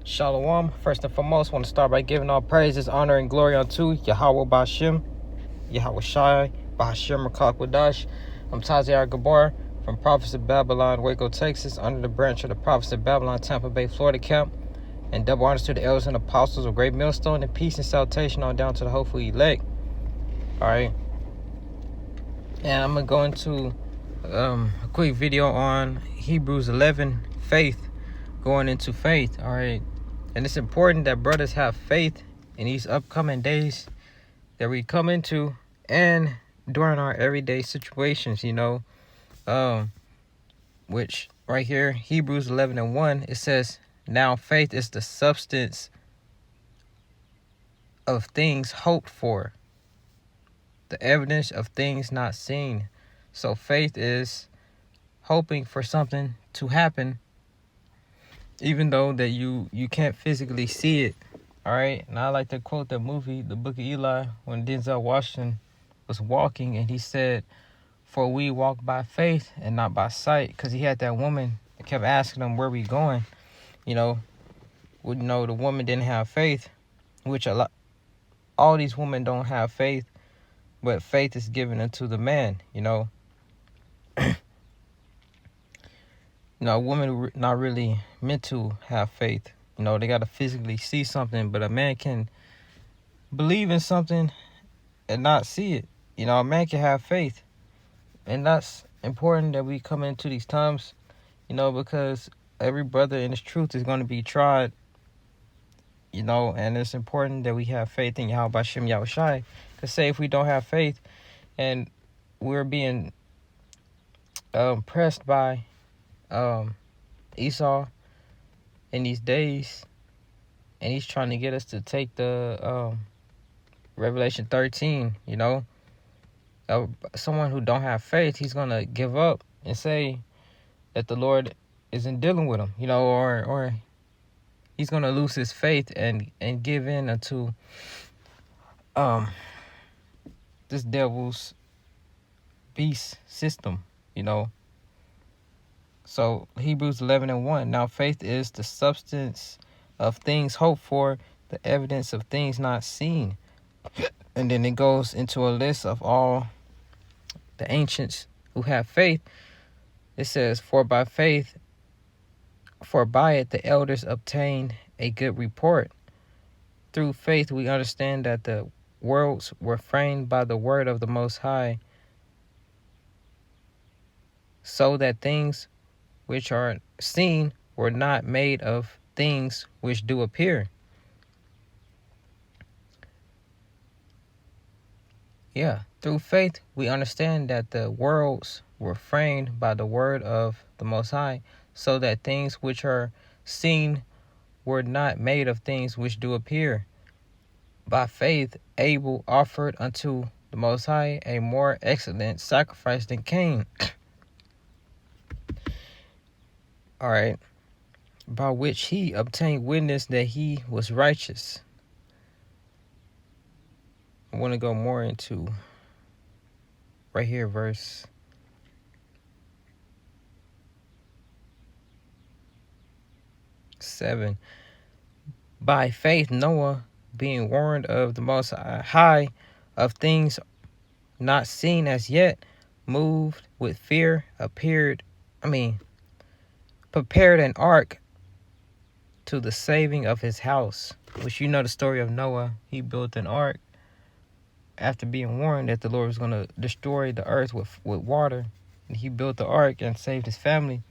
Shalom. First and foremost, I want to start by giving all praises, honor, and glory unto Yahweh Ba'Shem, Yahweh Shai, Ba'Shem Rakakwadash. I'm Taziar Gabar from Prophets of Babylon, Waco, Texas, under the branch of the Prophets of Babylon, Tampa Bay, Florida camp. And double honors to the elders and apostles of Great Millstone, and peace and salutation on down to the hopeful elect. All right. And I'm going to go into a quick video on Hebrews 11, faith, going into faith. All right. And it's important that brothers have faith in these upcoming days that we come into and during our everyday situations, which right here, Hebrews 11:1, it says, now faith is the substance of things hoped for, the evidence of things not seen. So faith is hoping for something to happen, even though that you can't physically see it. All right. And I like to quote the movie, The Book of Eli, when Denzel Washington was walking and he said, for we walk by faith and not by sight. Because he had that woman that kept asking him, where we going? The woman didn't have faith, which all these women don't have faith, but faith is given unto the man, a woman not really meant to have faith. They got to physically see something, but a man can believe in something and not see it. A man can have faith. And that's important that we come into these times, because every brother in his truth is going to be tried, and it's important that we have faith in Yahweh Ba'Shem Yahweh Shai. Because say if we don't have faith and we're being pressed by Esau in these days, and he's trying to get us to take the Revelation 13, someone who don't have faith, he's going to give up and say that the Lord isn't dealing with him, or he's going to lose his faith and give in unto this devil's beast system, So Hebrews 11:1, now faith is the substance of things hoped for, the evidence of things not seen. And then it goes into a list of all the ancients who have faith. It says, for by it the elders obtained a good report. Through faith we understand that the worlds were framed by the word of the Most High, so that things which are seen were not made of things which do appear. Through faith we understand that the worlds were framed by the word of the Most High, so that things which are seen were not made of things which do appear. By faith Abel offered unto the Most High a more excellent sacrifice than Cain. All right. By which he obtained witness that he was righteous. I want to go more into right here, verse 7. By faith Noah, being warned of the Most High of things not seen as yet, moved with fear, prepared an ark to the saving of his house. Which the story of Noah. He built an ark after being warned that the Lord was going to destroy the earth with water. And he built the ark and saved his family,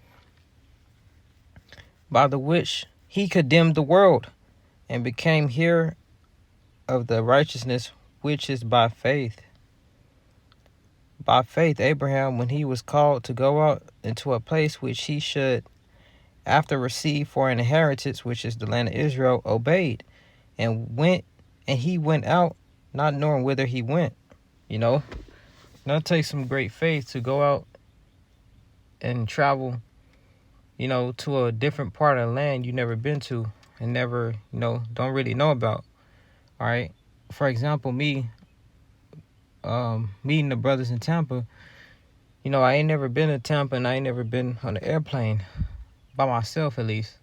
by the which he condemned the world and became heir of the righteousness which is by faith. By faith Abraham, when he was called to go out into a place which he should after receive for an inheritance, which is the land of Israel, obeyed, and he went out, not knowing whither he went. Now it takes some great faith to go out and travel, to a different part of the land you never been to and never, don't really know about. All right. For example, me meeting the brothers in Tampa, I ain't never been to Tampa, and I ain't never been on an airplane by myself, at least.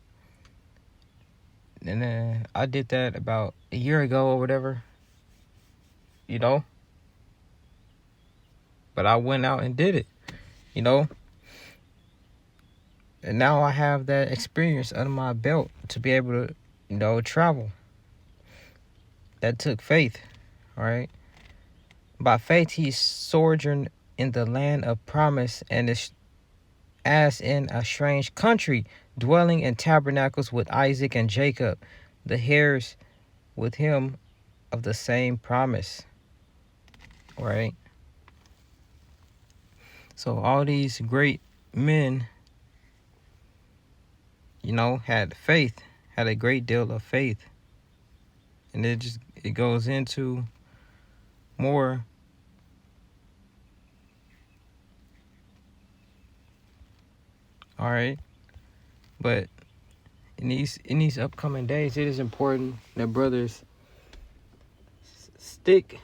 And then I did that about a year ago or whatever, you know. But I went out and did it, you know. And now I have that experience under my belt to be able to, travel. That took faith, all right? By faith, he sojourned in the land of promise and is as in a strange country, dwelling in tabernacles with Isaac and Jacob, the heirs with him of the same promise, all right? So all these great men, had faith, had a great deal of faith. And it goes into more. All right. But in these upcoming days, it is important that brothers stick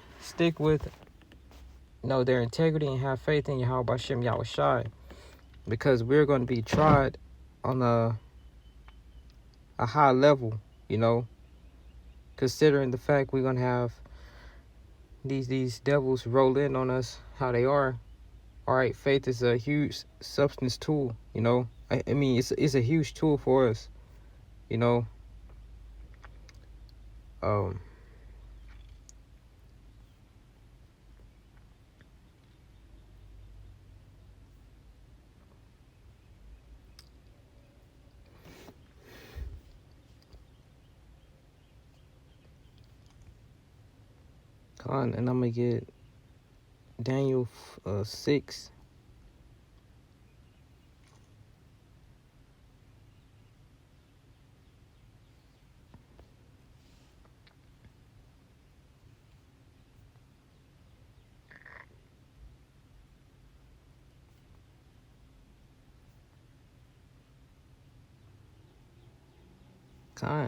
with their integrity and have faith in Yahweh Bashem Yahushai, because we're going to be tried on a high level, considering the fact we're going to have these devils roll in on us how they are. All right, faith is a huge substance tool, I mean, it's a huge tool for us, and I'm going to get Daniel 6.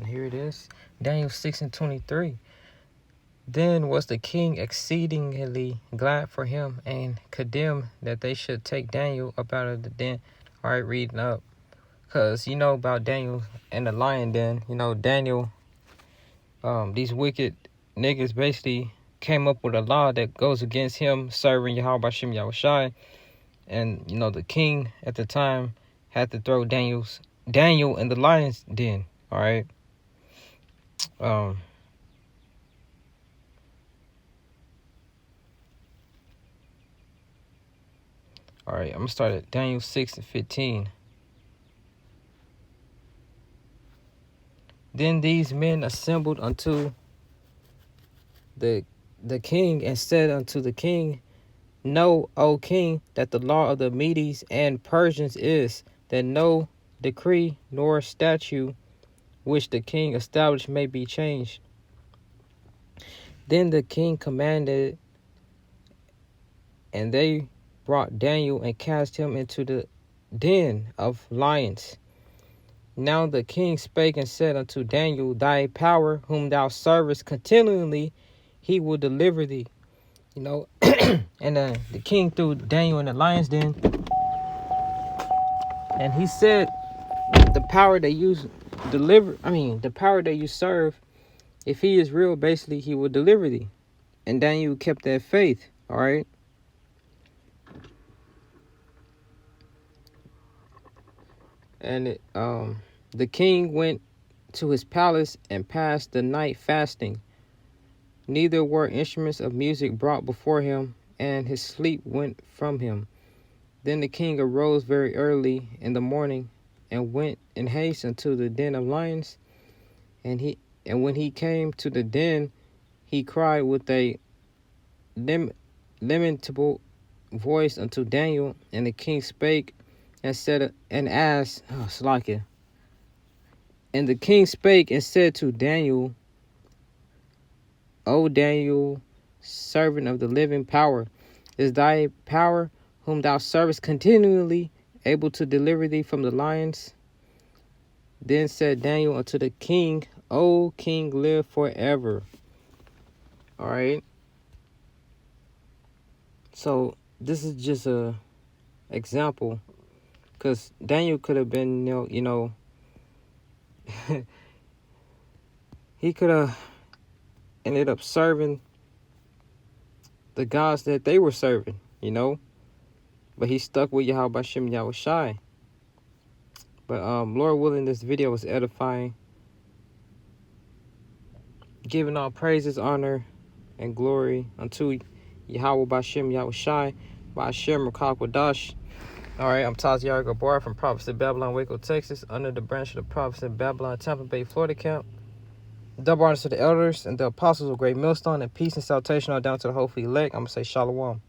Here it is. Daniel 6:23. Then was the king exceedingly glad for him, and condemned that they should take Daniel up out of the den. All right, reading up. Because about Daniel and the lion den. Daniel, these wicked niggas basically came up with a law that goes against him serving Yahweh Bashem Yahushai. And, the king at the time had to throw Daniel in the lion's den. All right. All right, I'm going to start at Daniel 6:15. Then these men assembled unto the king and said unto the king, Know, O king, that the law of the Medes and Persians is that no decree nor statute which the king established may be changed. Then the king commanded, and they brought Daniel and cast him into the den of lions. Now the king spake and said unto Daniel, Thy power, whom thou servest continually, he will deliver thee. And the king threw Daniel in the lion's den. And he said, the power that you the power that you serve, if he is real, basically, he will deliver thee. And Daniel kept that faith, all right? And the king went to his palace and passed the night fasting. Neither were instruments of music brought before him, and his sleep went from him. Then the king arose very early in the morning and went in haste unto the den of lions. And when he came to the den, he cried with a lamentable voice unto Daniel. And the king spake and said, and asked, Slakia. And the king spake and said to Daniel, O Daniel, servant of the living power, is thy power, whom thou servest continually, able to deliver thee from the lions? Then said Daniel unto the king, O king, live forever. All right. So this is just a example, because Daniel could have been, he could have ended up serving the gods that they were serving, you know. But he stuck with Yahweh Shem Yahweh Shai. But Lord willing, this video was edifying. Giving all praises, honor, and glory unto Yahweh Bashem Yahweh Shai, Bashem Rakak Wadash. Alright, I'm Taziar Gabor from Prophets of Babylon, Waco, Texas, under the branch of the Prophets of Babylon, Tampa Bay, Florida camp. Double honors to the elders and the apostles of Great Millstone, and peace and salutation all down to the hopefully elect. I'm going to say Shalom.